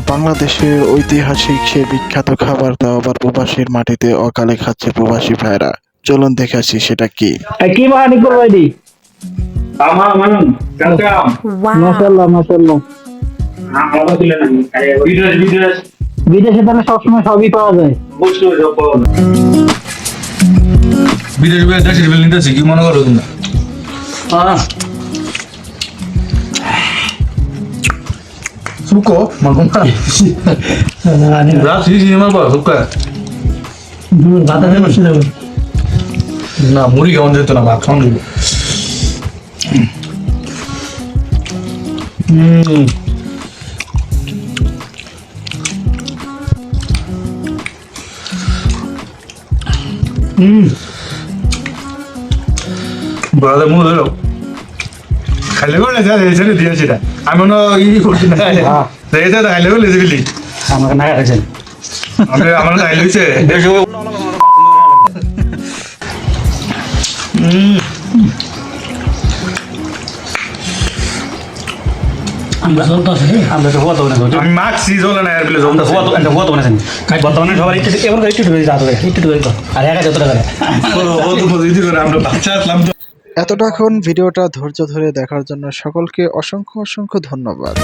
বাংলাদেশের ঐতিহাসিক সে বিখ্যাত খাবার দাও আবার প্রবাসীর মাটিতে অকালে খাচ্ছে প্রবাসী ভাইরা। চলুন দেখে আসি সেটা কি। কি বাহানি করবাই দি মাশাআল্লাহ মাশাআল্লাহ। বিদেশে তাহলে সবসময় সবই পাওয়া যায়। বিদেশ দেশের বিল নিতেছি কি মনে করো তোমরা? সুকো মাগুমা রাশি সিনেমা বা সুকা বাতাসে বসে যাবে না মুড়ি খাওয়ান যেত না ভাত খাওয়ান দিল brother মুড়ি ধরো খাইলে বলে যা ছেড়ে দিয়েছি না আমি মনে ই করছি না এটা খাইলে বলে দিবি আমাকে না রাখছেন আমি আমার খাইলে হয়েছে আমরা চলতেছে আমরা তো হওয়া তো না আমি মাখছি জল না আর বলে জল হওয়া তো না বর্তমানে সবার একটু এমন একটু ঢুকে রাত হবে একটু ঢুকে তো আর একা যতটা করে ও তো বুঝি করে আমরা বাচ্চা আসলাম তো এতক্ষণ ভিডিওটা ধৈর্য ধরে দেখার জন্য সকলকে অসংখ্য অসংখ্য ধন্যবাদ।